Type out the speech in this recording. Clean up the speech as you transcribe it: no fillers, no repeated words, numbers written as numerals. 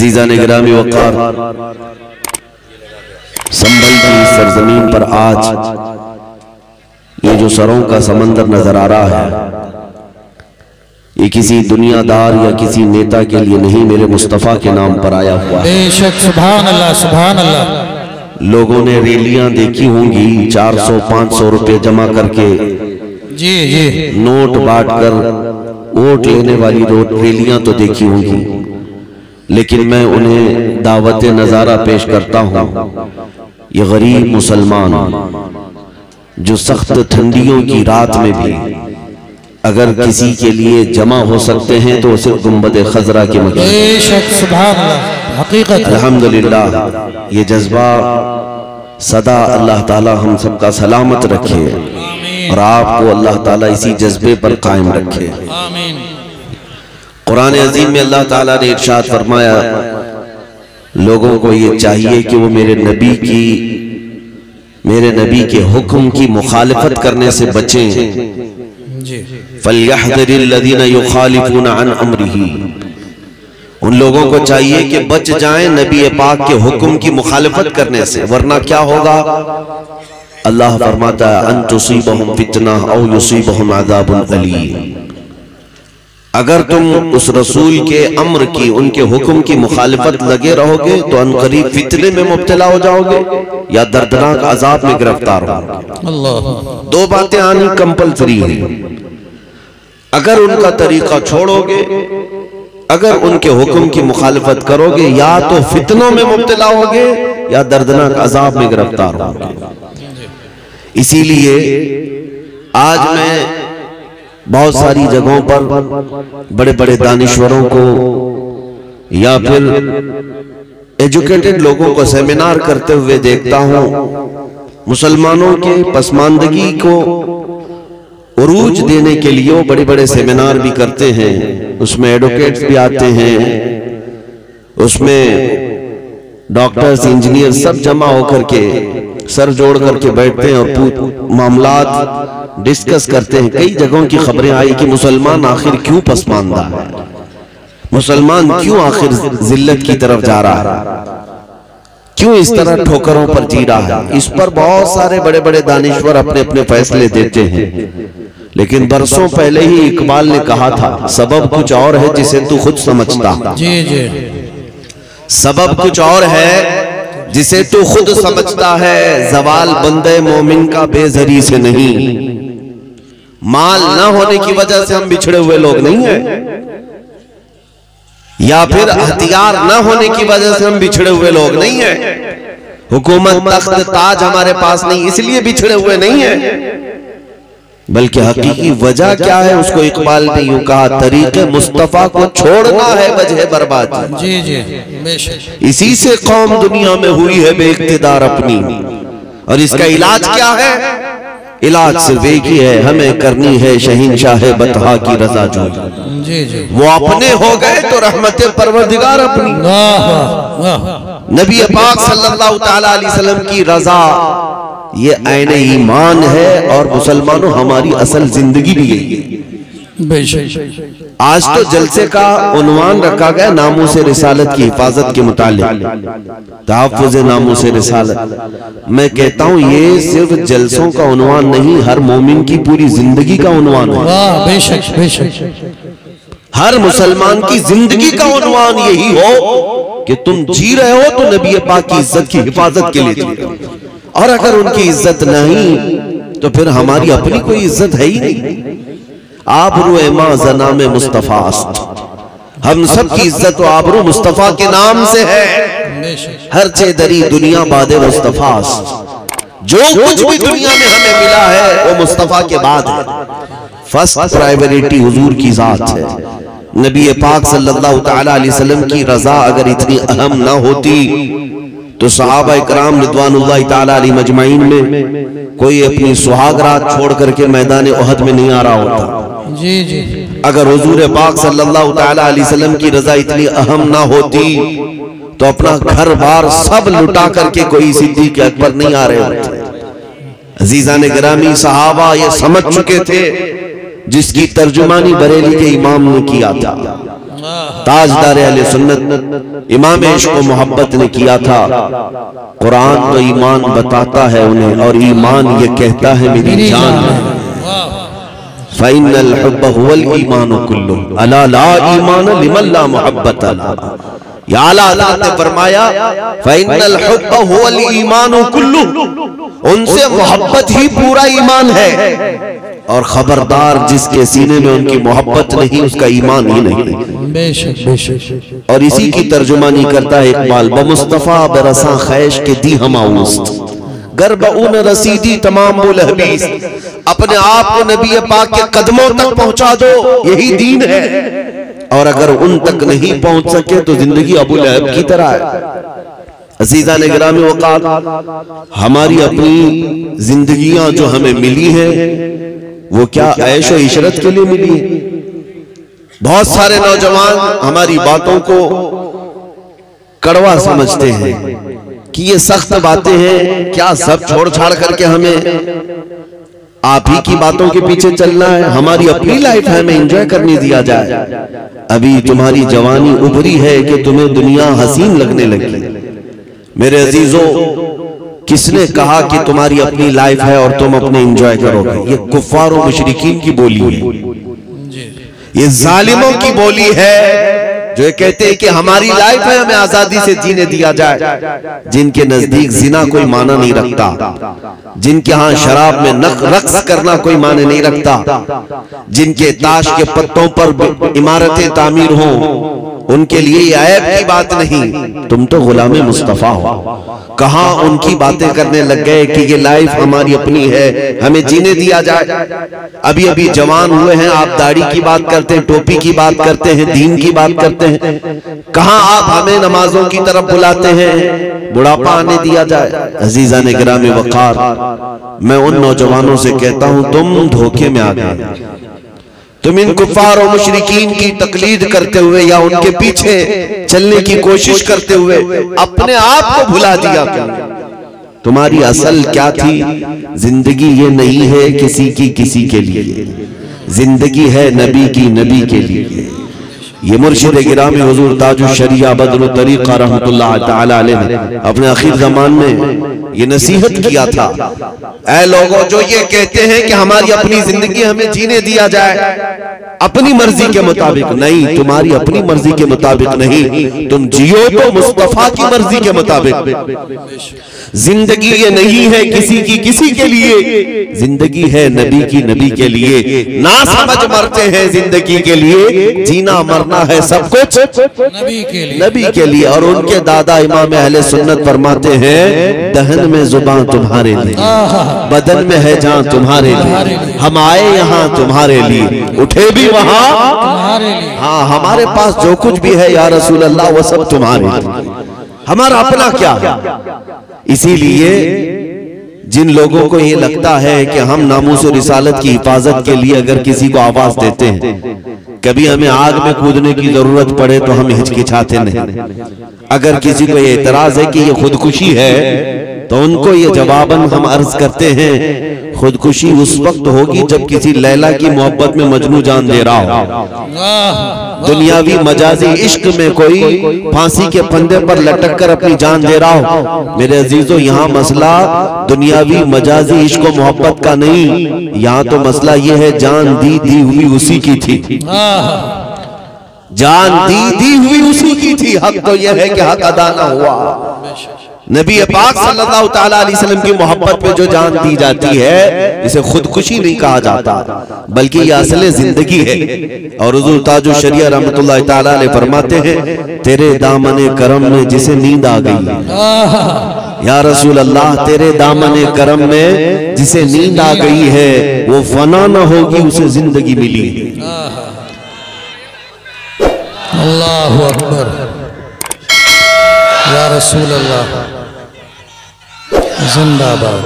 अजीज़ान गिरामी वक़ार, संभल की सरजमीन पर आज ये जो सरों का समंदर नजर आ रहा है, ये किसी दुनियादार या किसी नेता के लिए नहीं, मेरे मुस्तफ़ा के नाम पर आया हुआ है। बेशक, सुभान अल्लाह, सुभान अल्लाह। लोगों ने रैलियां देखी होंगी, 400-500 रुपए जमा करके जी जी नोट बांटकर वोट लेने वाली रैलियां तो देखी होंगी, लेकिन मैं उन्हें दावत नज़ारा पेश करता हूँ। ये गरीब मुसलमान जो सख्त ठंडियों की रात में भी अगर किसी के लिए जमा हो सकते हैं तो सिर्फ गुंबद खजरा के मकान। बेशक, सुभान अल्लाह, हकीकत। अल्हम्दुलिल्लाह, ये जज्बा सदा अल्लाह ताला हम सबका सलामत रखे और आपको अल्लाह ताला इसी जज्बे पर कायम रखे। आमीन। कुरान अजीम में अल्लाह ताला ने इरशाद फरमाया, लोगों को ये चाहिए कि वो मेरे नबी के हुक्म की मुखालिफत करने से बचें। फल्यहज़रिल्लज़ीना युखालिफूना अन अम्रिही, उन लोगों को चाहिए कि बच जाएं नबी पाक के हुक्म की मुखालिफत करने से, वरना क्या होगा? अल्लाह फरमाता है अन तुसीबहुम फितना औ युसीबहुम अज़ाबुन अलीम। अगर तुम उस रसूल के अम्र की, उनके हुक्म की मुखालिफत लगे रहोगे तो अनकरीब फितने में मुब्तला हो जाओगे या दर्दनाक अजाब में गिरफ्तार होगे। दो बातें आनी कंपलसरी है। अगर उनका तरीका छोड़ोगे, अगर उनके हुक्म की मुखालिफत करोगे, या तो फितनों में मुब्तला होगे या दर्दनाक अजाब में गिरफ्तार होगे। इसीलिए आज मैं बहुत सारी जगहों पर बड़े बड़े दानिश्वरों को या फिर एजुकेटेड लोगों को सेमिनार करते हुए देखता हूं। मुसलमानों के पसमानदगी को उरूज देने के लिए वो बड़े बड़े सेमिनार भी करते हैं, उसमें एडवोकेट्स भी आते हैं, उसमें डॉक्टर्स, इंजीनियर सब जमा होकर के सर जोड़ करके बैठते हैं और मामलात डिस्कस करते हैं। कई जगहों की खबरें आई कि मुसलमान आखिर क्यों पसमानदा है, मुसलमान क्यों आखिर जिल्लत की तरफ जा रहा है, क्यों इस तरह ठोकरों पर जी रहा है। इस पर बहुत सारे बड़े बड़े दानिश्वर अपने अपने फैसले देते हैं, लेकिन बरसों पहले ही इकबाल ने कहा था, सबब कुछ और है जिसे तू खुद समझता। जी जी, सबब कुछ और है जिसे तू खुद समझता है, जवाल बंदे मोमिन का बेजरी से नहीं। माल ना होने की वजह से हम बिछड़े हुए लोग नहीं हैं, या फिर हथियार ना होने की वजह से हम बिछड़े हुए लोग नहीं हैं। हुकूमत, तख्त, ताज हमारे पास नहीं इसलिए बिछड़े हुए नहीं हैं, बल्कि हकीकी वजह क्या है उसको इकबाल ने यूं कहा, तरीके मुस्तफा को छोड़ना है वजह बर्बादी। जी जी, इसी से कौम दुनिया में हुई है बेइख्तिदार अपनी। और इसका इलाज क्या है? इलाज सिर्फ एक ही है, हमें करनी है शहीनशाह बतहा की रजा जो। वो अपने हो गए तो रहमत परवरदिगार अपनी। नबी पाक सल्लल्लाहु तआला अलैहि वसल्लम की रजा ये आईने ईमान है, और मुसलमानों हमारी असल जिंदगी भी यही है। आज तो जलसे का उन्वान रखा गया नामूसे रिसालत की हिफाजत के मुतालिक, तहफ़्फ़ुज़ नामूसे रिसालत। मैं कहता हूँ ये सिर्फ जलसों का उन्वान नहीं, हर मोमिन की पूरी जिंदगी का उन्वान है। बेशक बेशक, हर मुसलमान की जिंदगी का उन्वान यही हो कि तुम जी रहे हो तो नबी पाक की इज्जत की हिफाजत के लिए जी रहे हो, और अगर उनकी इज्जत नहीं तो फिर हमारी अपनी कोई इज्जत है ही नहीं। आबरू जना में मुस्तफास्त, हम सब की इज्जत तो आबरू मुस्तफा के नाम से है। हर चेदरी दुनिया बादे मुस्तफास्त, जो कुछ भी दुनिया में हमें मिला है वो मुस्तफा के बाद है। फर्स्ट प्रायोरिटी हुजूर की जात है। नबी पाक सल्लल्लाहु तआला अलैहि वसल्लम की रजा अगर इतनी अहम ना होती तो सहाबा इकराम रिदवानुल्लाहि तआला अलैहिम अजमाइन में कोई अपनी सुहागरात छोड़ करके मैदान उहद में नहीं आ रहा होता। जी जी, अगर हुजूर पाक सल्लल्लाहु तआला अलैहि वसल्लम की रजा इतनी अहम ना होती तो अपना घर बार सब लुटा करके कोई सिद्दीक़ अकबर नहीं आ रहे होते। अजीज़ान गिरामी, सहाबा ये समझ चुके थे जिसकी तर्जुमानी बरेली के इमाम ने किया था। ताजदार अहले सुन्नत इमाम इश्क व मोहब्बत ने किया था। कुरान तो ईमान बताता है उन्हें और ईमान ये कहता है मेरी जान फ़इन्नल हुब्ब हुवल ईमान कुल्लुहु अला ला ईमान लिमन ला मुहब्बत लहु। या आला हज़रत ने फरमाया फ़इन्नल हुब्ब हुवल ईमान कुल्लुहु, उनसे मोहब्बत ही पूरा ईमान है और खबरदार जिसके सीने में उनकी मोहब्बत नहीं उसका ईमान ही नहीं। बेशक बेशक। और इसी की तर्जुमानी करता है इकबाल, बमुस्तफा बरसा खैश के दी हमाउस्त गर्ब उन रसीदी तमाम बुल हबीस। अपने आप को नबी पाक के कदमों तक पहुंचा दो, यही दीन है। और अगर उन तक नहीं पहुंच सके तो जिंदगी अबू लहब की तरह है। अज़ीज़ा ने गिरामी वक़ात, हमारी अपनी जिंदगियां जो हमें मिली है वो क्या ऐशो इशरत के लिए मिली है? बहुत सारे नौजवान हमारी बातों को कड़वा समझते हैं कि ये सख्त बातें हैं, क्या सब छोड़ छाड़ करके हमें आप ही की बातों के पीछे चलना है? हमारी अपनी लाइफ है, हमें एंजॉय करने दिया जाए। अभी तुम्हारी जवानी उभरी है कि तुम्हें दुनिया हसीन लगने लगी। मेरे अजीजों, किसने कहा कि तुम्हारी अपनी लाइफ है और तुम अपने एंजॉय करोगे? ये कुफ्फार और मुशरिकीन की बोली है, ये जालिमों की बोली है जो ये कहते हैं कि हमारी लाइफ है, हमें आजादी से जीने दिया जाए। जिनके नजदीक जिना कोई माना नहीं रखता, जिनके यहाँ शराब में रक्स करना कोई माने नहीं रखता, जिनके ताश के पत्तों पर इमारतें तामीर हों, उनके लिए ये ऐब की बात नहीं। तुम तो गुलामे मुस्तफा हो। कहां उनकी बातें करने लग गए कि ये लाइफ हमारी अपनी है, हमें जीने दिया जाए। अभी अभी जवान हुए हैं, आप दाढ़ी की बात करते हैं, टोपी की बात करते हैं, दीन की बात करते हैं। कहां आप हमें नमाजों की तरफ बुलाते हैं, बुढ़ापा आने दिया जाए। अजीजा ने गिरामी वक़ार, मैं उन नौजवानों से कहता हूं तुम धोखे में आ गए। तुम इन कुफार और मुशरिकीन की तकलीद करते हुए या उनके पीछे चलने की कोशिश करते हुए अपने आप को भुला दिया। तुम्हारी असल क्या थी? जिंदगी ये नहीं है किसी की किसी के लिए, जिंदगी है नबी की नबी के लिए। ये मुर्शिद गिरामी हुजूर ताजुश शरिया बदरुल तरीक़ा रहमतुल्लाह तआला अलैह ने अपने आखिर ज़मान में ये नसीहत किया था, ऐ लोगों जो ये कहते हैं कि हमारी अपनी जिंदगी हमें जीने दिया जाए अपनी मर्जी के मुताबिक, नहीं, तुम्हारी अपनी मर्जी के मुताबिक नहीं, तुम जियो तो मुस्तफा की मर्जी के मुताबिक। जिंदगी ये नहीं है किसी की किसी के लिए, जिंदगी है नबी की नबी के लिए। ना समझ मरते हैं जिंदगी के लिए, जीना मरना है सब कुछ नबी के लिए, नबी के लिए। और उनके दादा इमाम अहले सुन्नत फरमाते हैं, दहन में जुबान तुम्हारे लिए, बदन में है जान तुम्हारे लिए, हम आए यहाँ तुम्हारे लिए, उठे भी वहाँ तुम्हारे लिए। हाँ, हमारे पास जो कुछ भी है या रसूल अल्लाह वो सब तुम्हारे लिए, हमारा अपना क्या है? इसीलिए जिन लोगों को ये लगता है कि हम नामूस और रिसालत की हिफाजत के लिए अगर किसी को आवाज देते हैं, कभी हमें आग में कूदने की जरूरत पड़े तो हम हिचकिचाते नहीं। अगर किसी को ये एतराज है कि ये खुदकुशी है तो उनको ये जवाबन हम अर्ज करते हैं, खुदकुशी उस वक्त होगी जब किसी लैला की मोहब्बत में मजनू जान दे रहा हो। दुनियावी मजाजी इश्क में कोई फांसी के फंदे पर लटक कर अपनी जान दे रहा हो। मेरे अजीजों, यहाँ मसला दुनियावी मजाजी इश्क और मोहब्बत का नहीं, यहाँ तो मसला ये है जान दी हुई उसी की थी, जान दी हुई उसी की थी। हक तो यह है कि हक अदा ना हुआ। नबी पाक सल्लल्लाहु तआला अलैहि वसल्लम की मोहब्बत में जो जान दी जाती है इसे खुदकुशी नहीं कहा जाता, बल्कि यह असल जिंदगी है। और हुजूर ताजुश शरिया रहमतुल्लाह तआला अलैह फरमाते हैं, तेरे दामने करम में जिसे नींद आ गई, या रसूल अल्लाह तेरे दामने करम में जिसे नींद आ गई है वो फना न होगी, उसे जिंदगी मिली। अल्लाहु अकबर, या रसूल अल्लाह जिंदाबाद।